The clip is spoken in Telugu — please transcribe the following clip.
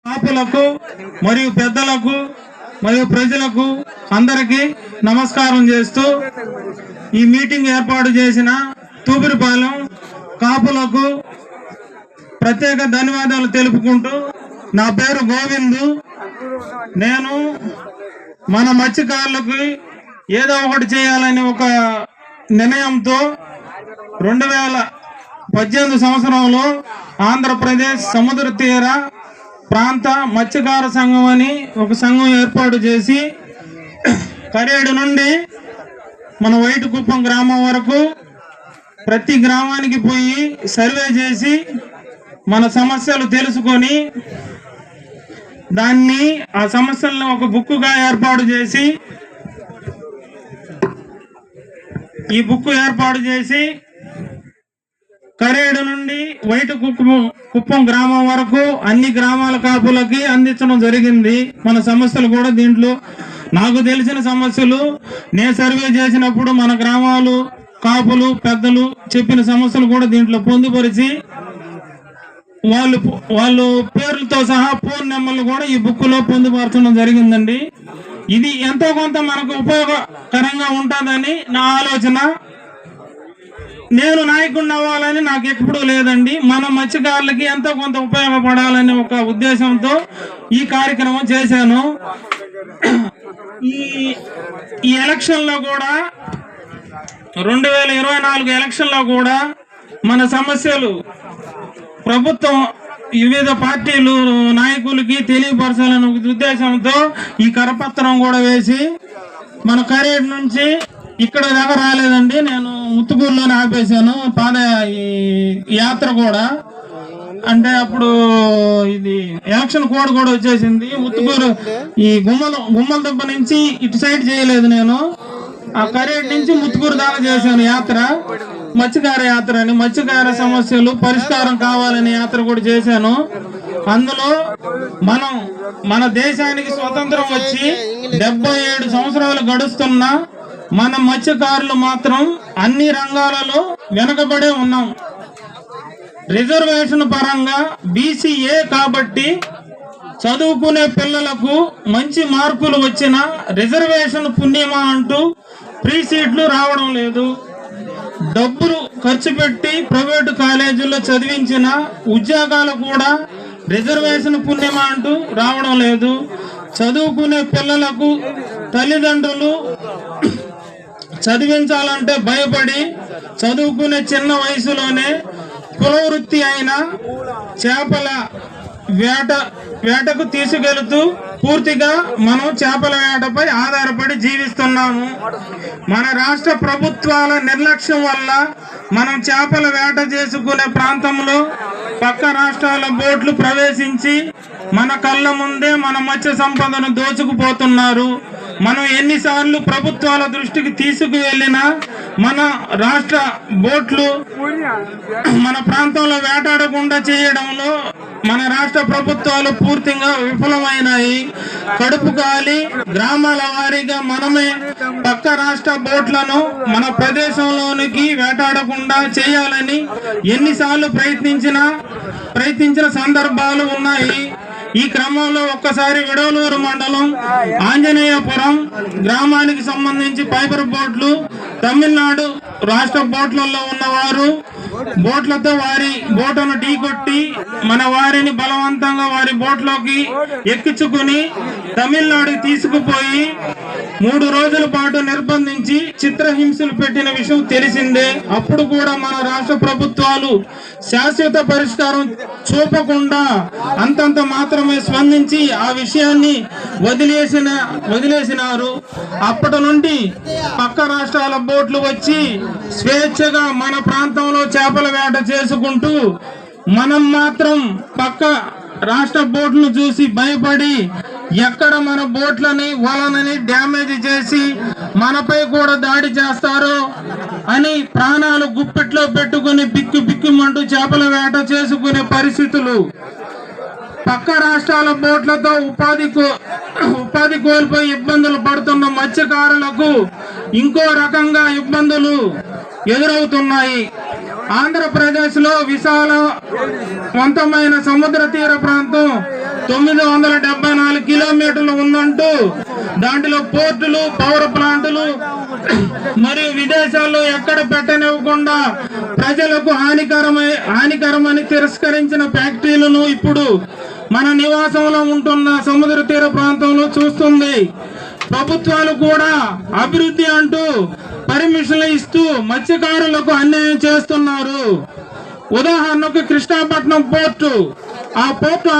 పాపులకు మరియు పెద్దలకు మరియు ప్రజలకు అందరికీ నమస్కారం చేస్తూ ఈ మీటింగ్ ఏర్పాటు చేసిన తూపిరిపాలెం కాపులకు ప్రత్యేక ధన్యవాదాలు తెలుపుకుంటూ, నా పేరు గోవిందు. నేను మన మత్స్యకారులకు ఏదో ఒకటి చేయాలని ఒక నిర్ణయంతో 2018 సంవత్సరంలో ఆంధ్రప్రదేశ్ సముద్ర తీర ప్రాంత మత్స్యకార సంఘం అని ఒక సంఘం ఏర్పాటు చేసి కరేడు నుండి మన వైటుకుప్పం గ్రామం వరకు ప్రతి గ్రామానికి పోయి సర్వే చేసి మన సమస్యలు తెలుసుకొని దాన్ని ఆ సమస్యలను ఒక బుక్కుగా ఏర్పాటు చేసి ఈ బుక్ ఏర్పాటు చేసి కరేడు నుండి వైటుకుప్పం గ్రామం వరకు అన్ని గ్రామాల కాపులకి అందించడం జరిగింది. మన సమస్యలు కూడా దీంట్లో నాకు తెలిసిన సమస్యలు నేను సర్వే చేసినప్పుడు మన గ్రామాలు కాపులు పెద్దలు చెప్పిన సమస్యలు కూడా దీంట్లో పొందుపరిచి వాళ్ళు పేర్లతో సహా ఫోన్ నెంబర్లు కూడా ఈ బుక్ లో పొందుపరచడం జరిగిందండి. ఇది ఎంతో కొంత మనకు ఉపయోగకరంగా ఉంటుందని నా ఆలోచన. నేను నాయకుడిని అవ్వాలని నాకు ఎప్పుడూ లేదండి. మన మత్స్యకారులకి ఎంతో కొంత ఉపయోగపడాలని ఒక ఉద్దేశంతో ఈ కార్యక్రమం చేశాను. ఈ ఎలక్షన్ లో కూడా 2024 ఎలక్షన్ లో కూడా మన సమస్యలు ప్రభుత్వం వివిధ పార్టీలు నాయకులకి తెలియపరచాలనే ఉద్దేశంతో ఈ కరపత్రం కూడా వేసి మన కరేడ్ నుంచి ఇక్కడ దాకా రాలేదండి. నేను ముత్తుకూరులోనే ఆపేశాను యాత్ర కూడా. అంటే అప్పుడు ఇది ఎలక్షన్ కోడ్ కూడా వచ్చేసింది. ముత్తుకూరు ఈ గుమ్మల దెబ్బ నుంచి ఇటు సైడ్ చేయలేదు. నేను ఆ కరేడ్ నుంచి ముత్తుకూరు దాకా చేశాను యాత్ర, మత్స్యకార యాత్ర అని. మత్స్యకార సమస్యలు పరిష్కారం కావాలని యాత్ర కూడా చేశాను. అందులో మన దేశానికి స్వతంత్రం వచ్చి 77 సంవత్సరాలు గడుస్తున్నా మన మత్స్యకారులు మాత్రం అన్ని రంగాలలో వెనకబడే ఉన్నాం. రిజర్వేషన్ పరంగా BCA కాబట్టి చదువుకునే పిల్లలకు మంచి మార్కులు వచ్చిన రిజర్వేషన్ పుణ్యమా అంటూ ఫ్రీ సీట్లు రావడం లేదు. డబ్బులు ఖర్చు పెట్టి ప్రైవేటు కాలేజీల్లో చదివించిన ఉద్యోగాలు కూడా రిజర్వేషన్ పుణ్యమా అంటూ రావడం లేదు. చదువుకునే పిల్లలకు తల్లిదండ్రులు చదివించాలంటే భయపడి చదువుకునే చిన్న వయసులోనే కులవృత్తి అయిన చేపల వేటకు తీసుకెళ్తూ పూర్తిగా మనం చేపల వేటపై ఆధారపడి జీవిస్తున్నాము. మన రాష్ట్ర ప్రభుత్వాల నిర్లక్ష్యం వల్ల మనం చేపల వేట చేసుకునే ప్రాంతంలో పక్క రాష్ట్రాల బోట్లు ప్రవేశించి మన కళ్ళ ముందే మన మత్స్య సంపదను దోచుకుపోతున్నారు. మనం ఎన్నిసార్లు ప్రభుత్వాల దృష్టికి తీసుకువెళ్ళినా మన రాష్ట్ర బోట్లు మన ప్రాంతంలో వేటాడకుండా చేయడంలో మన రాష్ట్ర ప్రభుత్వాలు పూర్తిగా విఫలమైనాయి. కడుపు కాలి గ్రామాల వారీగా మనమే పక్క రాష్ట్ర బోట్లను మన ప్రదేశంలోనికి వేటాడకుండా చేయాలని ఎన్నిసార్లు ప్రయత్నించిన సందర్భాలు ఉన్నాయి. ఈ క్రమంలో ఒక్కసారి విడవలూరు మండలం ఆంజనేయపురం గ్రామానికి సంబంధించి ఫైబర్ బోట్లు తమిళనాడు రాష్ట్ర బోట్లలో ఉన్నవారు బోట్లతో వారి బోటును ఢీకొట్టి మన వారిని బలవంతంగా వారి బోట్లోకి ఎక్కించుకుని తమిళనాడుకి తీసుకుపోయి 3 రోజుల పాటు నిర్బంధించి చిత్రహింసలు పెట్టిన విషయం తెలిసిందే. అప్పుడు కూడా మన రాష్ట్ర ప్రభుత్వాలు శాశ్వత పరిష్కారం చూపకుండా అంతంత మాత్రమే స్పందించి ఆ విషయాన్ని వదిలేసినారు. అప్పటి నుండి పక్క రాష్ట్రాల బోట్లు వచ్చి స్వేచ్ఛగా మన ప్రాంతంలో చేపల వేట చేసుకుంటూ మనం మాత్రం పక్క రాష్ట్ర బోట్లను చూసి భయపడి ఎక్కడ మన బోట్లని వలనని డ్యామేజ్ చేసి మనపై కూడా దాడి చేస్తారో అని ప్రాణాలు గుప్పెట్లో పెట్టుకుని బిక్కుమంటూ చేపల వేట చేసుకునే పరిస్థితులు. పక్క రాష్ట్రాల బోట్లతో ఉపాధి కోల్పోయి ఇబ్బందులు పడుతున్న మత్స్యకారులకు ఇంకో రకంగా ఇబ్బందులు ఎదురవుతున్నాయి. ఆంధ్రప్రదేశ్ లో విశాలవంతమైన సముద్ర తీర ప్రాంతం 974 కిలోమీటర్లు ఉందంటూ దాంట్లో పోర్టులు, పవర్ ప్లాంటులు మరియు విదేశాల్లో ఎక్కడ పెట్టనివ్వకుండా ప్రజలకు హానికరమని తిరస్కరించిన ఫ్యాక్టరీలను ఇప్పుడు మన నివాసంలో ఉంటున్న సముద్ర తీర ప్రాంతంలో చూస్తుంది. ప్రభుత్వాలు కూడా అభివృద్ధి అంటూ పర్మిషన్లు ఇస్తూ మత్స్యకారులకు అన్యాయం చేస్తున్నారు. ఉదాహరణకు కృష్ణాపట్నం పోర్టు, ఆ పోర్టు